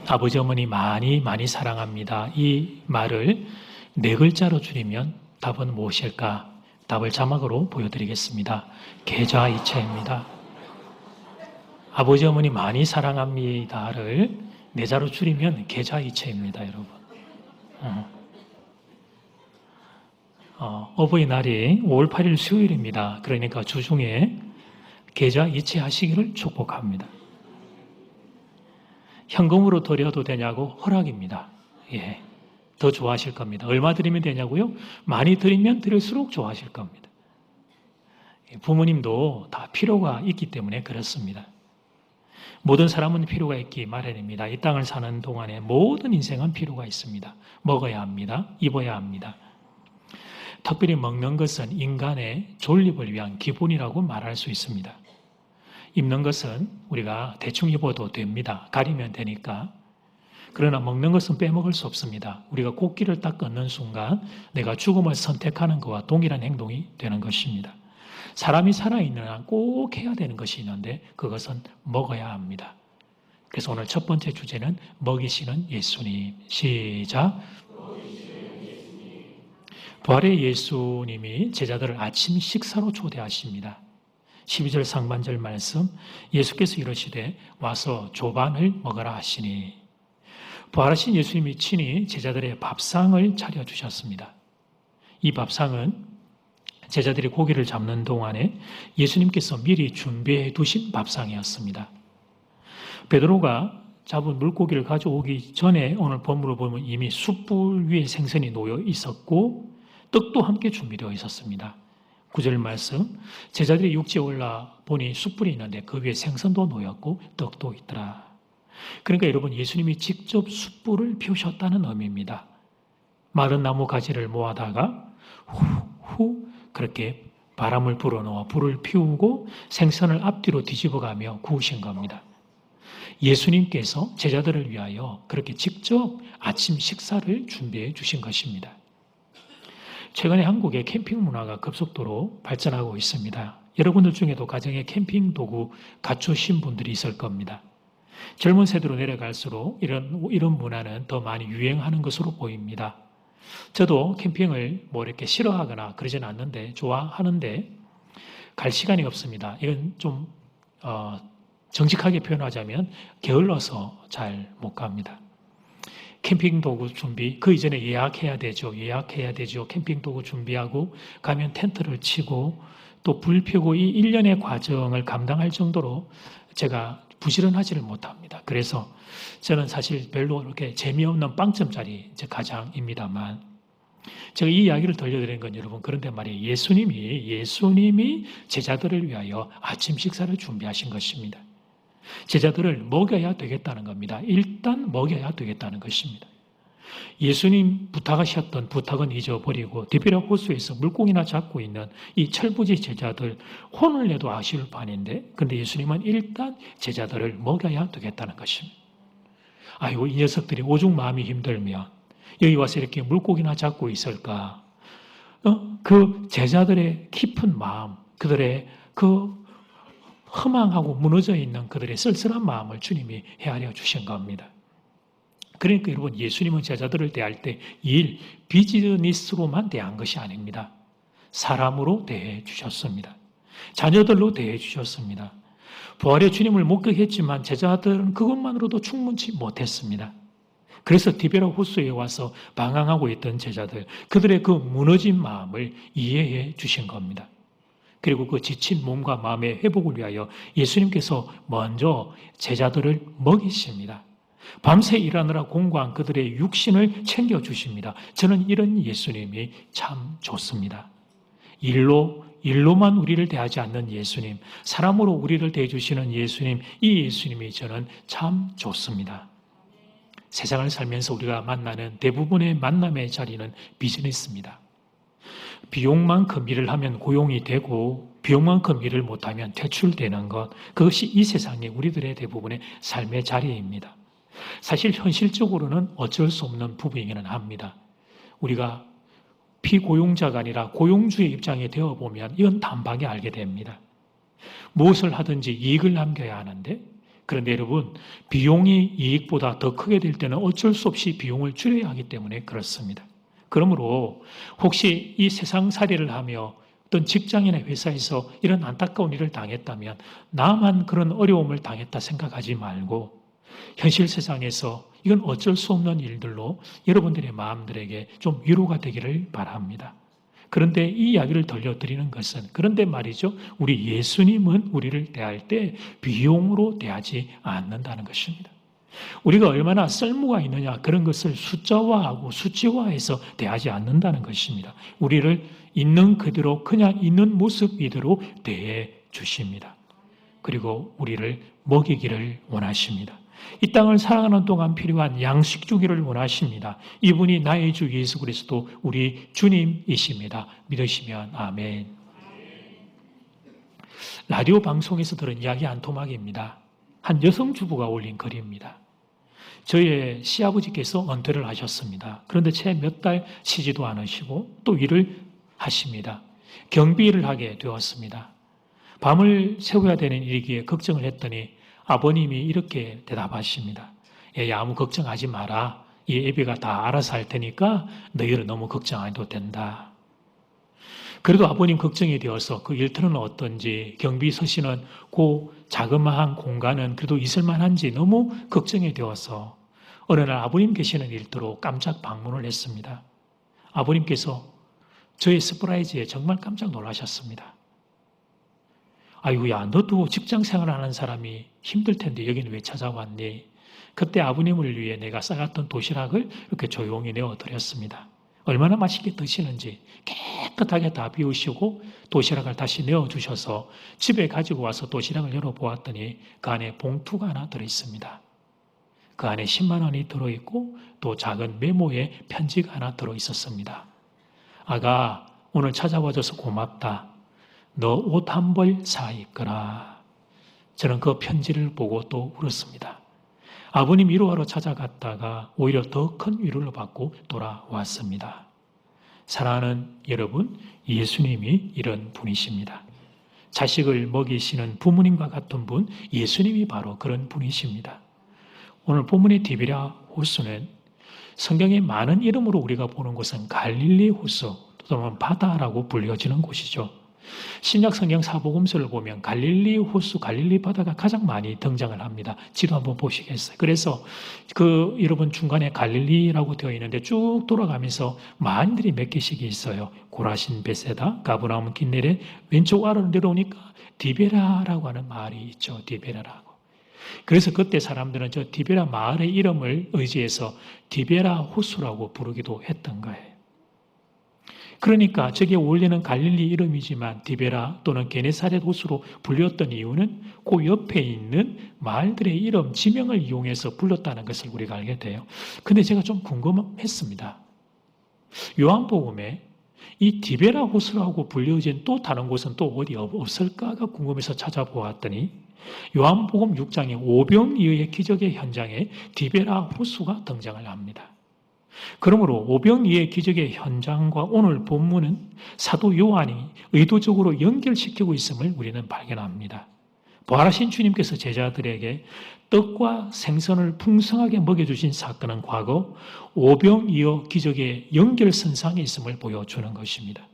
아버지 어머니 많이 많이 사랑합니다. 이 말을 네 글자로 줄이면 답은 무엇일까? 답을 자막으로 보여드리겠습니다. 계좌이체입니다. 아버지 어머니 많이 사랑합니다를 네 자로 줄이면 계좌이체입니다, 여러분. 어버이날이 5월 8일 수요일입니다. 그러니까 주중에 계좌이체하시기를 축복합니다. 현금으로 드려도 되냐고 허락입니다. 예, 더 좋아하실 겁니다. 얼마 드리면 되냐고요? 많이 드리면 드릴수록 좋아하실 겁니다. 부모님도 다 필요가 있기 때문에 그렇습니다. 모든 사람은 필요가 있기 마련입니다. 이 땅을 사는 동안에 모든 인생은 필요가 있습니다. 먹어야 합니다. 입어야 합니다. 특별히 먹는 것은 인간의 존립을 위한 기본이라고 말할 수 있습니다. 입는 것은 우리가 대충 입어도 됩니다. 가리면 되니까. 그러나 먹는 것은 빼먹을 수 없습니다. 우리가 곡기를 딱 끊는 순간 내가 죽음을 선택하는 것과 동일한 행동이 되는 것입니다. 사람이 살아있는 한 꼭 해야 되는 것이 있는데 그것은 먹어야 합니다. 그래서 오늘 첫 번째 주제는 먹이시는 예수님. 시작. 부활의 예수님이 제자들을 아침 식사로 초대하십니다. 12절 상반절 말씀, 예수께서 이러시되 와서 조반을 먹으라 하시니, 부활하신 예수님이 친히 제자들의 밥상을 차려주셨습니다. 이 밥상은 제자들이 고기를 잡는 동안에 예수님께서 미리 준비해 두신 밥상이었습니다. 베드로가 잡은 물고기를 가져오기 전에 오늘 본문을 보면 이미 숯불 위에 생선이 놓여 있었고 떡도 함께 준비되어 있었습니다. 9절 말씀, 제자들이 육지에 올라 보니 숯불이 있는데 그 위에 생선도 놓였고 떡도 있더라. 그러니까 여러분, 예수님이 직접 숯불을 피우셨다는 의미입니다. 마른 나무 가지를 모아다가 후 그렇게 바람을 불어넣어 불을 피우고 생선을 앞뒤로 뒤집어가며 구우신 겁니다. 예수님께서 제자들을 위하여 그렇게 직접 아침 식사를 준비해 주신 것입니다. 최근에 한국의 캠핑 문화가 급속도로 발전하고 있습니다. 여러분들 중에도 가정에 캠핑 도구 갖추신 분들이 있을 겁니다. 젊은 세대로 내려갈수록 이런 문화는 더 많이 유행하는 것으로 보입니다. 저도 캠핑을 이렇게 싫어하거나 그러지는 않는데 좋아하는데 갈 시간이 없습니다. 이건 좀 정직하게 표현하자면 게을러서 잘 못 갑니다. 캠핑 도구 준비, 그 이전에 예약해야 되죠. 캠핑 도구 준비하고 가면 텐트를 치고 또 불 펴고 이 일련의 과정을 감당할 정도로 제가 부지런하지를 못합니다. 그래서 저는 사실 별로 이렇게 재미없는 빵점짜리 가장입니다만 제가 이 이야기를 들려드리는 건 여러분 그런데 말이에요. 예수님이 제자들을 위하여 아침 식사를 준비하신 것입니다. 제자들을 먹여야 되겠다는 겁니다. 일단 먹여야 되겠다는 것입니다. 예수님 부탁하셨던 부탁은 잊어버리고 디베랴 호수에서 물고기나 잡고 있는 이 철부지 제자들 혼을 내도 아쉬울 판인데 근데 예수님은 일단 제자들을 먹여야 되겠다는 것입니다. 아이고 이 녀석들이 오죽 마음이 힘들면 여기 와서 이렇게 물고기나 잡고 있을까? 그 제자들의 깊은 마음, 그들의 그 허망하고 무너져 있는 그들의 쓸쓸한 마음을 주님이 헤아려 주신 겁니다. 그러니까 여러분 예수님은 제자들을 대할 때 비즈니스로만 대한 것이 아닙니다. 사람으로 대해 주셨습니다. 자녀들로 대해 주셨습니다. 부활의 주님을 목격했지만 제자들은 그것만으로도 충분치 못했습니다. 그래서 디베랴 호수에 와서 방황하고 있던 제자들, 그들의 그 무너진 마음을 이해해 주신 겁니다. 그리고 그 지친 몸과 마음의 회복을 위하여 예수님께서 먼저 제자들을 먹이십니다. 밤새 일하느라 공고한 그들의 육신을 챙겨주십니다. 저는 이런 예수님이 참 좋습니다. 일로만 우리를 대하지 않는 예수님, 사람으로 우리를 대해주시는 예수님, 이 예수님이 저는 참 좋습니다. 세상을 살면서 우리가 만나는 대부분의 만남의 자리는 비즈니스입니다. 비용만큼 일을 하면 고용이 되고 비용만큼 일을 못하면 퇴출되는 것, 그것이 이 세상의 우리들의 대부분의 삶의 자리입니다. 사실 현실적으로는 어쩔 수 없는 부분이기는 합니다. 우리가 피고용자가 아니라 고용주의 입장에 되어보면 이건 단박에 알게 됩니다. 무엇을 하든지 이익을 남겨야 하는데 그런데 여러분, 비용이 이익보다 더 크게 될 때는 어쩔 수 없이 비용을 줄여야 하기 때문에 그렇습니다. 그러므로 혹시 이 세상살이를 하며 어떤 직장이나 회사에서 이런 안타까운 일을 당했다면 나만 그런 어려움을 당했다 생각하지 말고 현실 세상에서 이건 어쩔 수 없는 일들로 여러분들의 마음들에게 좀 위로가 되기를 바랍니다. 그런데 이 이야기를 들려드리는 것은 그런데 말이죠. 우리 예수님은 우리를 대할 때 비용으로 대하지 않는다는 것입니다. 우리가 얼마나 쓸모가 있느냐 그런 것을 숫자화하고 수치화해서 대하지 않는다는 것입니다. 우리를 있는 그대로 그냥 있는 모습 이대로 대해 주십니다. 그리고 우리를 먹이기를 원하십니다. 이 땅을 살아가는 동안 필요한 양식 주기를 원하십니다. 이분이 나의 주 예수 그리스도 우리 주님이십니다. 믿으시면 아멘. 라디오 방송에서 들은 이야기 한 토막입니다. 한 여성 주부가 올린 글입니다. 저의 시아버지께서 은퇴를 하셨습니다. 그런데 채 몇 달 쉬지도 않으시고 또 일을 하십니다. 경비를 하게 되었습니다. 밤을 새워야 되는 일이기에 걱정을 했더니 아버님이 이렇게 대답하십니다. 얘야, 아무 걱정하지 마라. 이 애비가 다 알아서 할 테니까 너희를 너무 걱정 안 해도 된다. 그래도 아버님 걱정이 되어서 그 일터는 어떤지, 경비 서시는 그 자그마한 공간은 그래도 있을 만한지 너무 걱정이 되어서 어느 날 아버님 계시는 일터로 깜짝 방문을 했습니다. 아버님께서 저의 서프라이즈에 정말 깜짝 놀라셨습니다. 아이고야, 너도 직장 생활하는 사람이 힘들 텐데 여기는 왜 찾아왔니? 그때 아버님을 위해 내가 싸갔던 도시락을 이렇게 조용히 내어드렸습니다. 얼마나 맛있게 드시는지 깨끗하게 다 비우시고 도시락을 다시 내어주셔서 집에 가지고 와서 도시락을 열어보았더니 그 안에 봉투가 하나 들어있습니다. 그 안에 10만 원이 들어있고 또 작은 메모에 편지가 하나 들어있었습니다. 아가, 오늘 찾아와줘서 고맙다. 너 옷 한 벌 사 입거라. 저는 그 편지를 보고 또 울었습니다. 아버님 위로하러 찾아갔다가 오히려 더 큰 위로를 받고 돌아왔습니다. 사랑하는 여러분, 예수님이 이런 분이십니다. 자식을 먹이시는 부모님과 같은 분, 예수님이 바로 그런 분이십니다. 오늘 본문의 디베랴 호수는 성경의 많은 이름으로 우리가 보는 곳은 갈릴리 호수, 또는 바다라고 불려지는 곳이죠. 신약 성경 사복음서를 보면 갈릴리 호수, 갈릴리 바다가 가장 많이 등장을 합니다. 지도 한번 보시겠어요? 그래서 여러분 중간에 갈릴리라고 되어 있는데 쭉 돌아가면서 마을들이 몇 개씩 있어요. 고라신, 베세다, 가브나움, 긴네렛, 왼쪽 아래로 내려오니까 디베라라고 하는 마을이 있죠. 디베라라고. 그래서 그때 사람들은 저 디베라 마을의 이름을 의지해서 디베라 호수라고 부르기도 했던 거예요. 그러니까 저게 원래는 갈릴리 이름이지만 디베라 또는 게네사렛 호수로 불렸던 이유는 그 옆에 있는 마을들의 이름, 지명을 이용해서 불렀다는 것을 우리가 알게 돼요. 근데 제가 좀 궁금했습니다. 요한복음에 이 디베라 호수라고 불려진 또 다른 곳은 또 어디 없을까가 궁금해서 찾아보았더니 요한복음 6장의 오병이어의 기적의 현장에 디베라 호수가 등장을 합니다. 그러므로 오병이어의 기적의 현장과 오늘 본문은 사도 요한이 의도적으로 연결시키고 있음을 우리는 발견합니다. 부활하신 주님께서 제자들에게 떡과 생선을 풍성하게 먹여주신 사건은 과거 오병이어 기적의 연결선상에 있음을 보여주는 것입니다.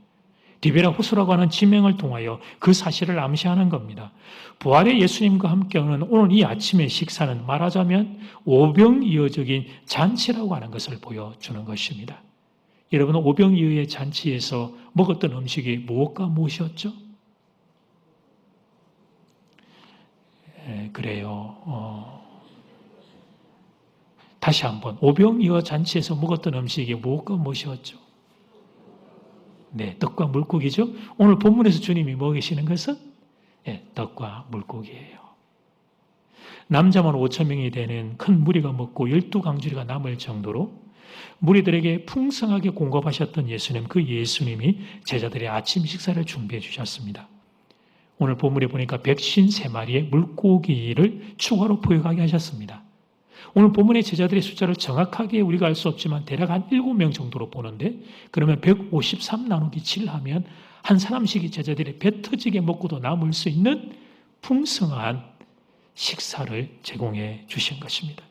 디베라 호수라고 하는 지명을 통하여 그 사실을 암시하는 겁니다. 부활의 예수님과 함께하는 오늘 이 아침의 식사는 말하자면 오병이어적인 잔치라고 하는 것을 보여주는 것입니다. 여러분, 오병이어의 잔치에서 먹었던 음식이 무엇과 무엇이었죠? 그래요. 다시 한번 오병이어 잔치에서 먹었던 음식이 무엇과 무엇이었죠? 네, 떡과 물고기죠. 오늘 본문에서 주님이 먹이시는 것은 떡과 물고기예요. 남자만 5,000명이 되는 큰 무리가 먹고 12강주리가 남을 정도로 무리들에게 풍성하게 공급하셨던 예수님, 그 예수님이 제자들의 아침 식사를 준비해 주셨습니다. 오늘 본문에 보니까 153마리의 물고기를 추가로 포획하게 하셨습니다. 오늘 본문의 제자들의 숫자를 정확하게 우리가 알 수 없지만 대략 한 7명 정도로 보는데, 그러면 153 나누기 7하면 한 사람씩이 제자들이 배 터지게 먹고도 남을 수 있는 풍성한 식사를 제공해 주신 것입니다.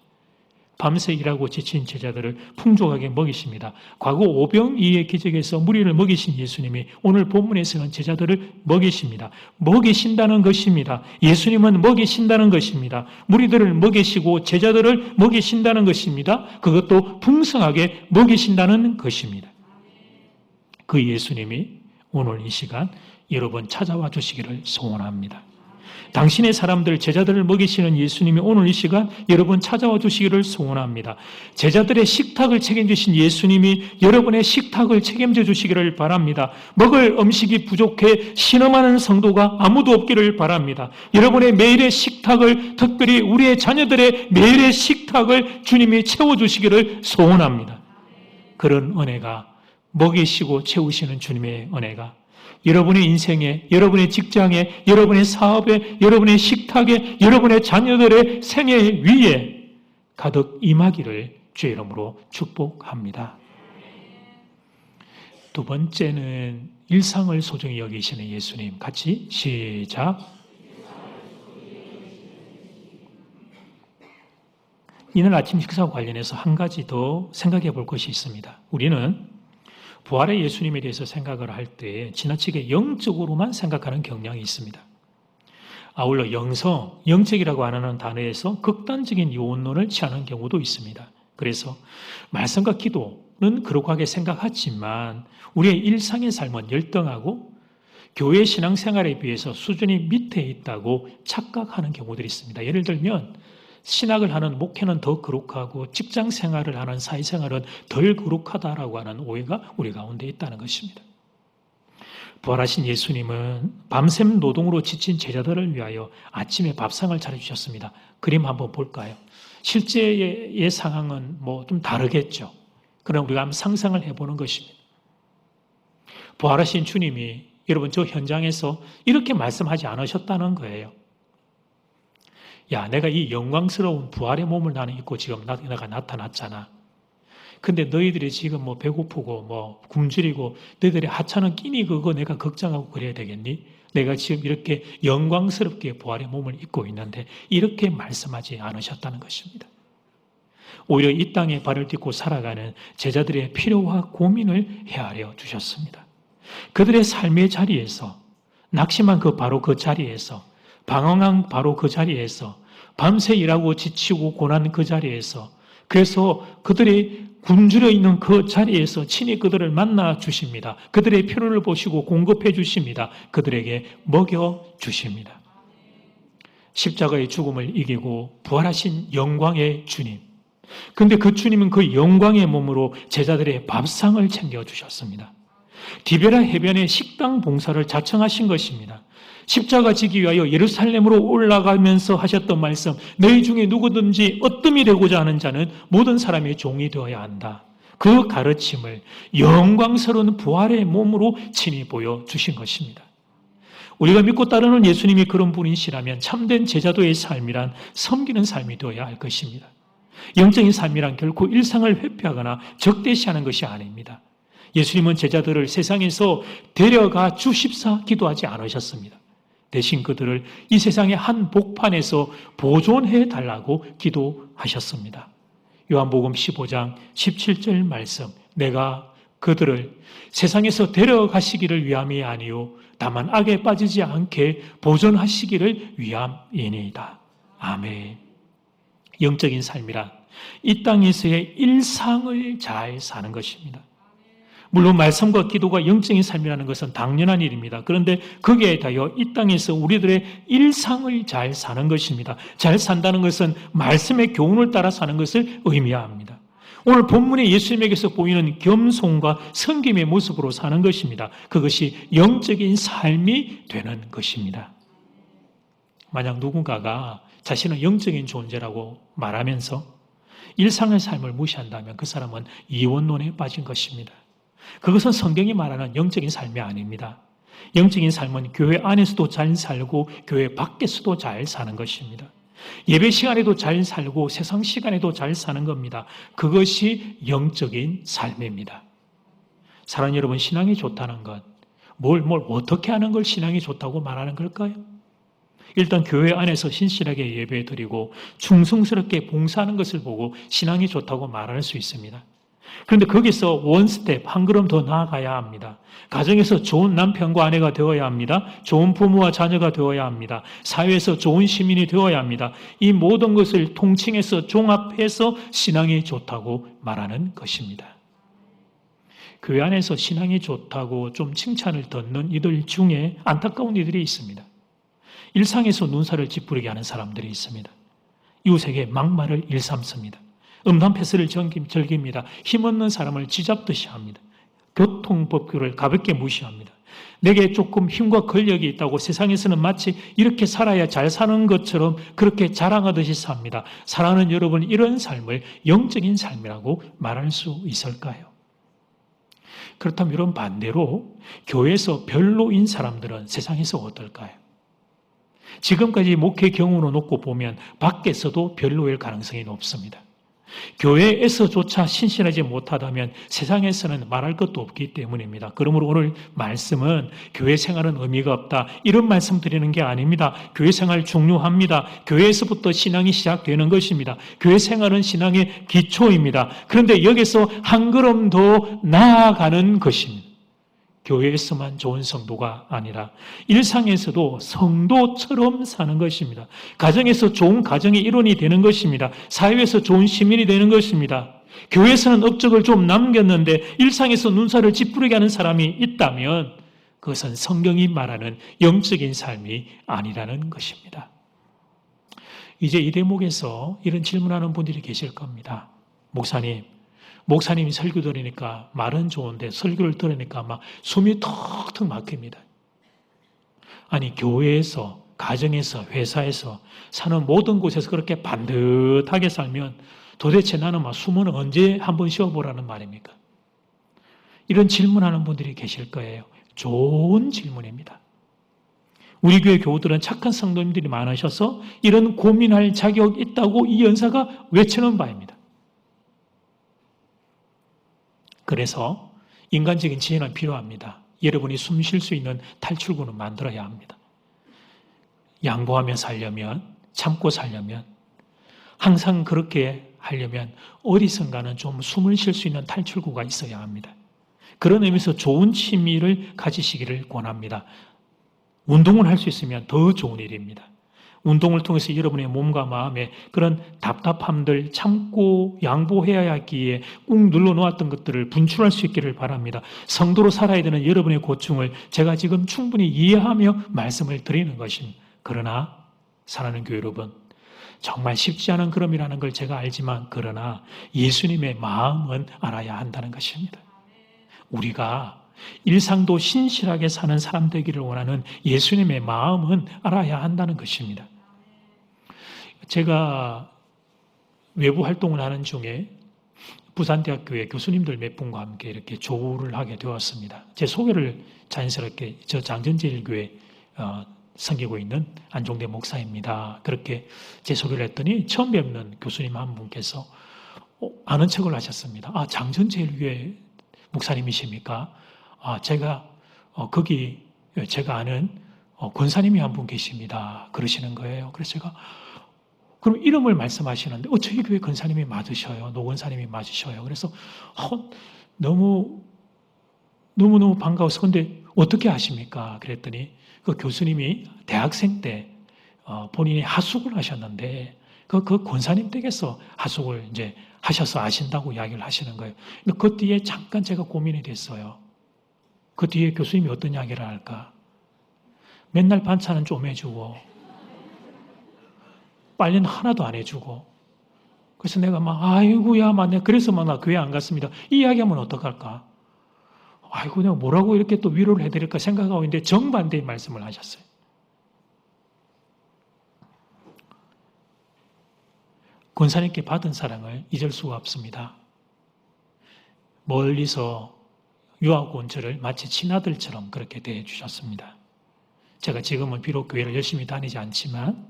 밤새 일하고 지친 제자들을 풍족하게 먹이십니다. 과거 오병이의 기적에서 무리를 먹이신 예수님이 오늘 본문에서는 제자들을 먹이십니다. 먹이신다는 것입니다. 예수님은 먹이신다는 것입니다. 무리들을 먹이시고 제자들을 먹이신다는 것입니다. 그것도 풍성하게 먹이신다는 것입니다. 그 예수님이 오늘 이 시간 여러분 찾아와 주시기를 소원합니다. 당신의 사람들, 제자들을 먹이시는 예수님이 오늘 이 시간 여러분 찾아와 주시기를 소원합니다. 제자들의 식탁을 책임지신 예수님이 여러분의 식탁을 책임져 주시기를 바랍니다. 먹을 음식이 부족해 신음하는 성도가 아무도 없기를 바랍니다. 여러분의 매일의 식탁을, 특별히 우리의 자녀들의 매일의 식탁을 주님이 채워주시기를 소원합니다. 그런 은혜가, 먹이시고 채우시는 주님의 은혜가 여러분의 인생에, 여러분의 직장에, 여러분의 사업에, 여러분의 식탁에, 여러분의 자녀들의 생애 위에 가득 임하기를 주의 이름으로 축복합니다. 두 번째는 일상을 소중히 여기시는 예수님. 같이 시작. 이날 아침 식사와 관련해서 한 가지 더 생각해 볼 것이 있습니다. 우리는 부활의 예수님에 대해서 생각을 할 때 지나치게 영적으로만 생각하는 경향이 있습니다. 아울러 영적이라고 하는 단어에서 극단적인 요원론을 취하는 경우도 있습니다. 그래서 말씀과 기도는 그러하게 생각하지만 우리의 일상의 삶은 열등하고 교회 신앙생활에 비해서 수준이 밑에 있다고 착각하는 경우들이 있습니다. 예를 들면 신학을 하는 목회는 더 거룩하고 직장 생활을 하는 사회생활은 덜 거룩하다라고 하는 오해가 우리 가운데 있다는 것입니다. 부활하신 예수님은 밤샘 노동으로 지친 제자들을 위하여 아침에 밥상을 차려주셨습니다. 그림 한번 볼까요? 실제의 상황은 좀 다르겠죠. 그러나 우리가 한번 상상을 해보는 것입니다. 부활하신 주님이 여러분 저 현장에서 이렇게 말씀하지 않으셨다는 거예요. 야, 내가 이 영광스러운 부활의 몸을 나는 입고 지금 내가 나타났잖아. 근데 너희들이 지금 배고프고 굶주리고 너희들의 하찮은 끼니 그거 내가 걱정하고 그래야 되겠니? 내가 지금 이렇게 영광스럽게 부활의 몸을 입고 있는데 이렇게 말씀하지 않으셨다는 것입니다. 오히려 이 땅에 발을 딛고 살아가는 제자들의 필요와 고민을 헤아려 주셨습니다. 그들의 삶의 자리에서 낙심한 바로 그 자리에서 방황한 바로 그 자리에서 밤새 일하고 지치고 고난 그 자리에서 그래서 그들이 굶주려 있는 그 자리에서 친히 그들을 만나 주십니다. 그들의 필요를 보시고 공급해 주십니다. 그들에게 먹여 주십니다. 십자가의 죽음을 이기고 부활하신 영광의 주님. 그런데 그 주님은 그 영광의 몸으로 제자들의 밥상을 챙겨 주셨습니다. 디베라 해변의 식당 봉사를 자청하신 것입니다. 십자가 지기 위하여 예루살렘으로 올라가면서 하셨던 말씀, 너희 중에 누구든지 어뜸이 되고자 하는 자는 모든 사람의 종이 되어야 한다. 그 가르침을 영광스러운 부활의 몸으로 친히 보여주신 것입니다. 우리가 믿고 따르는 예수님이 그런 분이시라면 참된 제자도의 삶이란 섬기는 삶이 되어야 할 것입니다. 영적인 삶이란 결코 일상을 회피하거나 적대시하는 것이 아닙니다. 예수님은 제자들을 세상에서 데려가 주십사 기도하지 않으셨습니다. 대신 그들을 이 세상의 한 복판에서 보존해 달라고 기도하셨습니다. 요한복음 15장 17절 말씀, 내가 그들을 세상에서 데려가시기를 위함이 아니요 다만 악에 빠지지 않게 보존하시기를 위함이니이다. 아멘. 영적인 삶이란 이 땅에서의 일상을 잘 사는 것입니다. 물론 말씀과 기도가 영적인 삶이라는 것은 당연한 일입니다. 그런데 거기에 더하여 이 땅에서 우리들의 일상을 잘 사는 것입니다. 잘 산다는 것은 말씀의 교훈을 따라 사는 것을 의미합니다. 오늘 본문에 예수님에게서 보이는 겸손과 섬김의 모습으로 사는 것입니다. 그것이 영적인 삶이 되는 것입니다. 만약 누군가가 자신은 영적인 존재라고 말하면서 일상의 삶을 무시한다면 그 사람은 이원론에 빠진 것입니다. 그것은 성경이 말하는 영적인 삶이 아닙니다. 영적인 삶은 교회 안에서도 잘 살고 교회 밖에서도 잘 사는 것입니다. 예배 시간에도 잘 살고 세상 시간에도 잘 사는 겁니다. 그것이 영적인 삶입니다. 사랑하는 여러분, 신앙이 좋다는 것, 뭘 어떻게 하는 걸 신앙이 좋다고 말하는 걸까요? 일단 교회 안에서 신실하게 예배드리고 충성스럽게 봉사하는 것을 보고 신앙이 좋다고 말할 수 있습니다. 그런데 거기서 원 스텝, 한 걸음 더 나아가야 합니다. 가정에서 좋은 남편과 아내가 되어야 합니다. 좋은 부모와 자녀가 되어야 합니다. 사회에서 좋은 시민이 되어야 합니다. 이 모든 것을 통칭해서 종합해서 신앙이 좋다고 말하는 것입니다. 교회 안에서 신앙이 좋다고 좀 칭찬을 듣는 이들 중에 안타까운 이들이 있습니다. 일상에서 눈살을 찌푸리게 하는 사람들이 있습니다. 이웃에게 막말을 일삼습니다. 음담패스를 즐깁니다. 힘없는 사람을 쥐잡듯이 합니다. 교통법규를 가볍게 무시합니다. 내게 조금 힘과 권력이 있다고 세상에서는 마치 이렇게 살아야 잘 사는 것처럼 그렇게 자랑하듯이 삽니다. 사랑하는 여러분, 이런 삶을 영적인 삶이라고 말할 수 있을까요? 그렇다면 이런 반대로 교회에서 별로인 사람들은 세상에서 어떨까요? 지금까지 목회 경우로 놓고 보면 밖에서도 별로일 가능성이 높습니다. 교회에서조차 신실하지 못하다면 세상에서는 말할 것도 없기 때문입니다. 그러므로 오늘 말씀은 교회 생활은 의미가 없다, 이런 말씀 드리는 게 아닙니다. 교회 생활 중요합니다. 교회에서부터 신앙이 시작되는 것입니다. 교회 생활은 신앙의 기초입니다. 그런데 여기서 한 걸음 더 나아가는 것입니다. 교회에서만 좋은 성도가 아니라 일상에서도 성도처럼 사는 것입니다. 가정에서 좋은 가정의 일원이 되는 것입니다. 사회에서 좋은 시민이 되는 것입니다. 교회에서는 업적을 좀 남겼는데 일상에서 눈살을 찌푸리게 하는 사람이 있다면 그것은 성경이 말하는 영적인 삶이 아니라는 것입니다. 이제 이 대목에서 이런 질문하는 분들이 계실 겁니다. 목사님이 설교 들으니까 말은 좋은데 설교를 들으니까 막 숨이 턱턱 막힙니다. 아니, 교회에서, 가정에서, 회사에서 사는 모든 곳에서 그렇게 반듯하게 살면 도대체 나는 막 숨은 언제 한번 쉬어보라는 말입니까? 이런 질문하는 분들이 계실 거예요. 좋은 질문입니다. 우리 교회 교우들은 착한 성도님들이 많으셔서 이런 고민할 자격이 있다고 이 연사가 외치는 바입니다. 그래서 인간적인 지혜는 필요합니다. 여러분이 숨 쉴 수 있는 탈출구는 만들어야 합니다. 양보하며 살려면, 참고 살려면, 항상 그렇게 하려면 어디선가는 좀 숨을 쉴 수 있는 탈출구가 있어야 합니다. 그런 의미에서 좋은 취미를 가지시기를 권합니다. 운동을 할 수 있으면 더 좋은 일입니다. 운동을 통해서 여러분의 몸과 마음에 그런 답답함들, 참고 양보해야 하기에 꾹 눌러놓았던 것들을 분출할 수 있기를 바랍니다. 성도로 살아야 되는 여러분의 고충을 제가 지금 충분히 이해하며 말씀을 드리는 것입니다. 그러나 사랑하는 교회 여러분, 정말 쉽지 않은 걸음이라는 걸 제가 알지만 그러나 예수님의 마음은 알아야 한다는 것입니다. 우리가 일상도 신실하게 사는 사람 되기를 원하는 예수님의 마음은 알아야 한다는 것입니다. 제가 외부 활동을 하는 중에 부산대학교의 교수님들 몇 분과 함께 이렇게 조우를 하게 되었습니다. 제 소개를 자연스럽게 저 장전제일교회 섬기고 있는 안종대 목사입니다. 그렇게 제 소개를 했더니 처음 뵙는 교수님 한 분께서 아는 척을 하셨습니다. 아, 장전제일교회 목사님이십니까? 제가 거기 제가 아는 권사님이 한 분 계십니다. 그러시는 거예요. 그래서 제가 그럼 이름을 말씀하시는데 저희 교회 권사님이 맞으셔요. 노 권사님이 맞으셔요. 그래서 너무 반가워서 근데 어떻게 아십니까? 그랬더니 그 교수님이 대학생 때 본인이 하숙을 하셨는데 그 권사님 댁에서 하숙을 이제 하셔서 아신다고 이야기를 하시는 거예요. 근데 그 뒤에 잠깐 제가 고민이 됐어요. 그 뒤에 교수님이 어떤 이야기를 할까? 맨날 반찬은 좀 해주고 빨래는 하나도 안 해주고 그래서 내가 아이고야 내가 그래서 나 교회 안 갔습니다. 이 이야기하면 어떡할까? 아이고 내가 뭐라고 이렇게 또 위로를 해드릴까 생각하고 있는데 정반대의 말씀을 하셨어요. 권사님께 받은 사랑을 잊을 수가 없습니다. 멀리서 유학 온 저를 마치 친아들처럼 그렇게 대해 주셨습니다. 제가 지금은 비록 교회를 열심히 다니지 않지만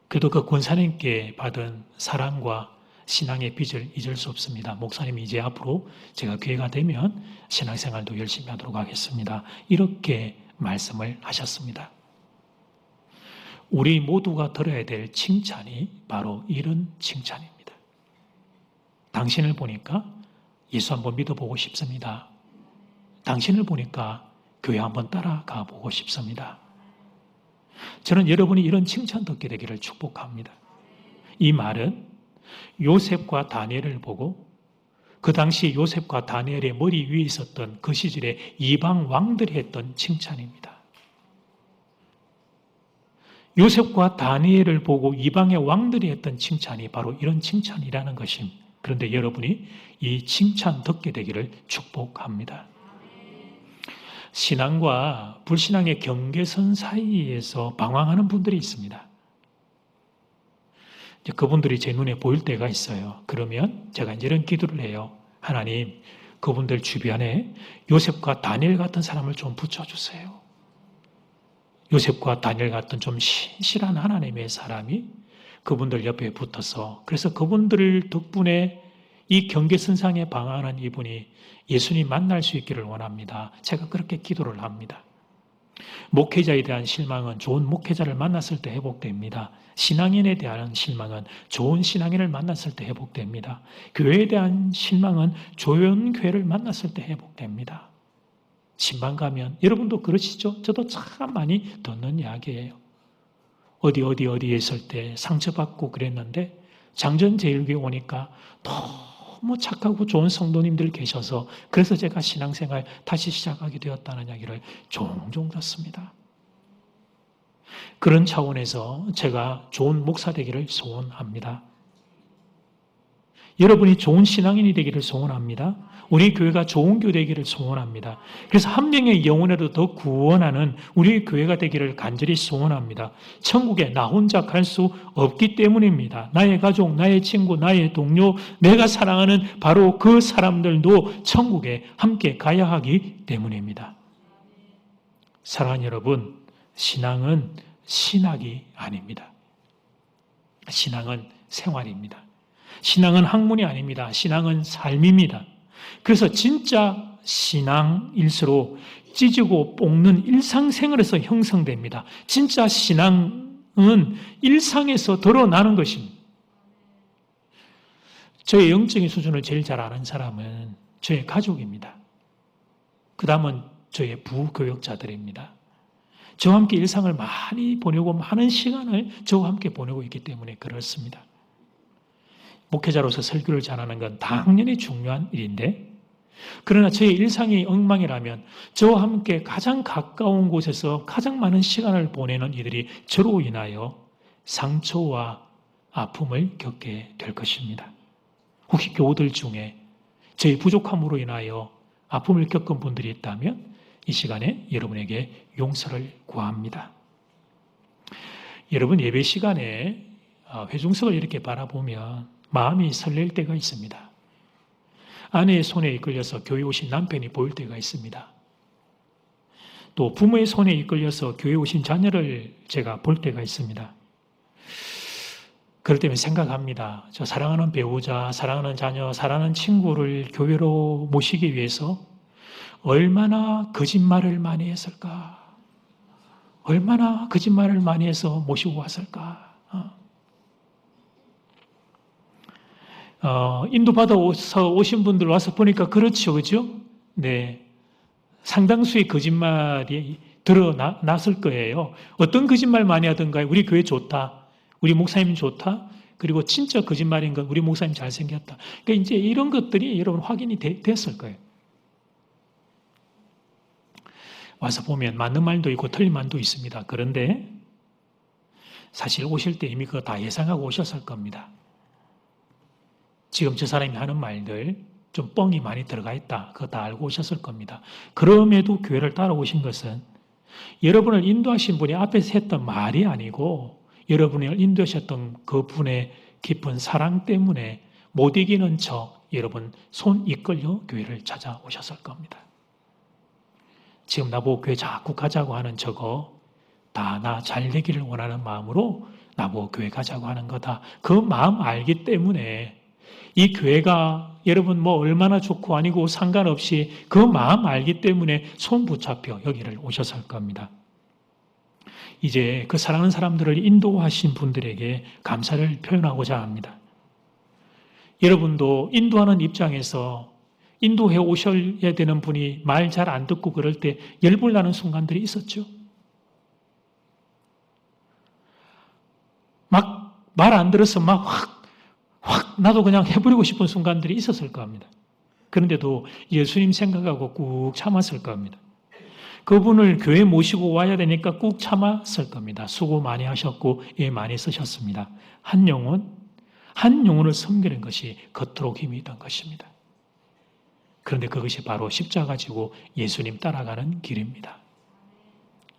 그래도 그 권사님께 받은 사랑과 신앙의 빚을 잊을 수 없습니다. 목사님이 이제 앞으로 제가 기회가 되면 신앙생활도 열심히 하도록 하겠습니다. 이렇게 말씀을 하셨습니다. 우리 모두가 들어야 될 칭찬이 바로 이런 칭찬입니다. 당신을 보니까 예수 한번 믿어보고 싶습니다. 당신을 보니까 교회 한번 따라가 보고 싶습니다. 저는 여러분이 이런 칭찬 듣게 되기를 축복합니다. 이 말은 요셉과 다니엘을 보고 그 당시 요셉과 다니엘의 머리 위에 있었던 그 시절에 이방 왕들이 했던 칭찬입니다. 요셉과 다니엘을 보고 이방의 왕들이 했던 칭찬이 바로 이런 칭찬이라는 것입니다. 그런데 여러분이 이 칭찬 듣게 되기를 축복합니다. 신앙과 불신앙의 경계선 사이에서 방황하는 분들이 있습니다. 그분들이 제 눈에 보일 때가 있어요. 그러면 제가 이런 기도를 해요. 하나님, 그분들 주변에 요셉과 다니엘 같은 사람을 좀 붙여주세요. 요셉과 다니엘 같은 좀 신실한 하나님의 사람이 그분들 옆에 붙어서, 그래서 그분들 덕분에 이 경계선상에 방황하는 이분이 예수님 만날 수 있기를 원합니다. 제가 그렇게 기도를 합니다. 목회자에 대한 실망은 좋은 목회자를 만났을 때 회복됩니다. 신앙인에 대한 실망은 좋은 신앙인을 만났을 때 회복됩니다. 교회에 대한 실망은 좋은 교회를 만났을 때 회복됩니다. 신방 가면 여러분도 그러시죠? 저도 참 많이 듣는 이야기예요. 어디에 있을 때 상처받고 그랬는데 장전제일교회 오니까 너무 착하고 좋은 성도님들 계셔서 그래서 제가 신앙생활 다시 시작하게 되었다는 이야기를 종종 듣습니다. 그런 차원에서 제가 좋은 목사 되기를 소원합니다. 여러분이 좋은 신앙인이 되기를 소원합니다. 우리 교회가 좋은 교회 되기를 소원합니다. 그래서 한 명의 영혼에도 더 구원하는 우리 교회가 되기를 간절히 소원합니다. 천국에 나 혼자 갈 수 없기 때문입니다. 나의 가족, 나의 친구, 나의 동료, 내가 사랑하는 바로 그 사람들도 천국에 함께 가야 하기 때문입니다. 사랑하는 여러분, 신앙은 신학이 아닙니다. 신앙은 생활입니다. 신앙은 학문이 아닙니다. 신앙은 삶입니다. 그래서 진짜 신앙일수록 찢고 볶는 일상생활에서 형성됩니다. 진짜 신앙은 일상에서 드러나는 것입니다. 저의 영적인 수준을 제일 잘 아는 사람은 저의 가족입니다. 그 다음은 저의 부교역자들입니다. 저와 함께 일상을 많이 보내고 많은 시간을 저와 함께 보내고 있기 때문에 그렇습니다. 목회자로서 설교를 잘하는 건 당연히 중요한 일인데, 그러나 저의 일상이 엉망이라면 저와 함께 가장 가까운 곳에서 가장 많은 시간을 보내는 이들이 저로 인하여 상처와 아픔을 겪게 될 것입니다. 혹시 교우들 중에 저의 부족함으로 인하여 아픔을 겪은 분들이 있다면 이 시간에 여러분에게 용서를 구합니다. 여러분, 예배 시간에 회중석을 이렇게 바라보면 마음이 설렐 때가 있습니다. 아내의 손에 이끌려서 교회 오신 남편이 보일 때가 있습니다. 또 부모의 손에 이끌려서 교회 오신 자녀를 제가 볼 때가 있습니다. 그럴 때면 생각합니다. 저 사랑하는 배우자, 사랑하는 자녀, 사랑하는 친구를 교회로 모시기 위해서 얼마나 거짓말을 많이 했을까? 얼마나 거짓말을 많이 해서 모시고 왔을까? 인도 받아서 오신 분들 와서 보니까 그렇죠, 그죠? 네. 상당수의 거짓말이 드러났을 거예요. 어떤 거짓말 많이 하던가요? 우리 교회 좋다. 우리 목사님 좋다. 그리고 진짜 거짓말인 건 우리 목사님 잘생겼다. 그러니까 이제 이런 것들이 여러분 확인이 됐을 거예요. 와서 보면 맞는 말도 있고 틀린 말도 있습니다. 그런데 사실 오실 때 이미 그거 다 예상하고 오셨을 겁니다. 지금 저 사람이 하는 말들 좀 뻥이 많이 들어가 있다. 그거 다 알고 오셨을 겁니다. 그럼에도 교회를 따라오신 것은 여러분을 인도하신 분이 앞에서 했던 말이 아니고 여러분을 인도하셨던 그분의 깊은 사랑 때문에 못 이기는 여러분 손 이끌려 교회를 찾아오셨을 겁니다. 지금 나보고 교회 자꾸 가자고 하는 저거 다 나 잘 되기를 원하는 마음으로 나보고 교회 가자고 하는 거다. 그 마음 알기 때문에 이 교회가 여러분 뭐 얼마나 좋고 아니고 상관없이 그 마음 알기 때문에 손 붙잡혀 여기를 오셨을 겁니다. 이제 그 사랑하는 사람들을 인도하신 분들에게 감사를 표현하고자 합니다. 여러분도 인도하는 입장에서 인도해 오셔야 되는 분이 말 잘 안 듣고 그럴 때 열불 나는 순간들이 있었죠. 막 말 안 들어서 막 확 나도 그냥 해버리고 싶은 순간들이 있었을 겁니다. 그런데도 예수님 생각하고 꾹 참았을 겁니다. 그분을 교회 모시고 와야 되니까 꾹 참았을 겁니다. 수고 많이 하셨고 예 많이 쓰셨습니다. 한 영혼을 섬기는 것이 겉도록 힘이 있던 것입니다. 그런데 그것이 바로 십자가 지고 예수님 따라가는 길입니다.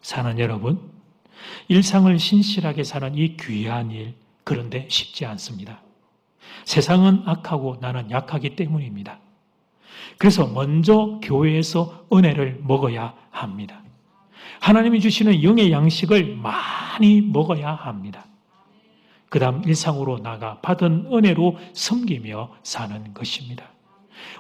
사는 여러분, 일상을 신실하게 사는 이 귀한 일, 그런데 쉽지 않습니다. 세상은 악하고 나는 약하기 때문입니다. 그래서 먼저 교회에서 은혜를 먹어야 합니다. 하나님이 주시는 영의 양식을 많이 먹어야 합니다. 그 다음 일상으로 나가 받은 은혜로 섬기며 사는 것입니다.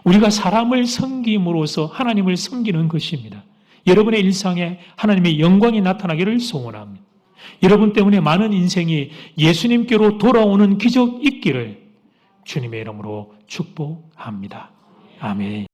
우리가 사람을 섬김으로써 하나님을 섬기는 것입니다. 여러분의 일상에 하나님의 영광이 나타나기를 소원합니다. 여러분 때문에 많은 인생이 예수님께로 돌아오는 기적 있기를 주님의 이름으로 축복합니다. 아멘.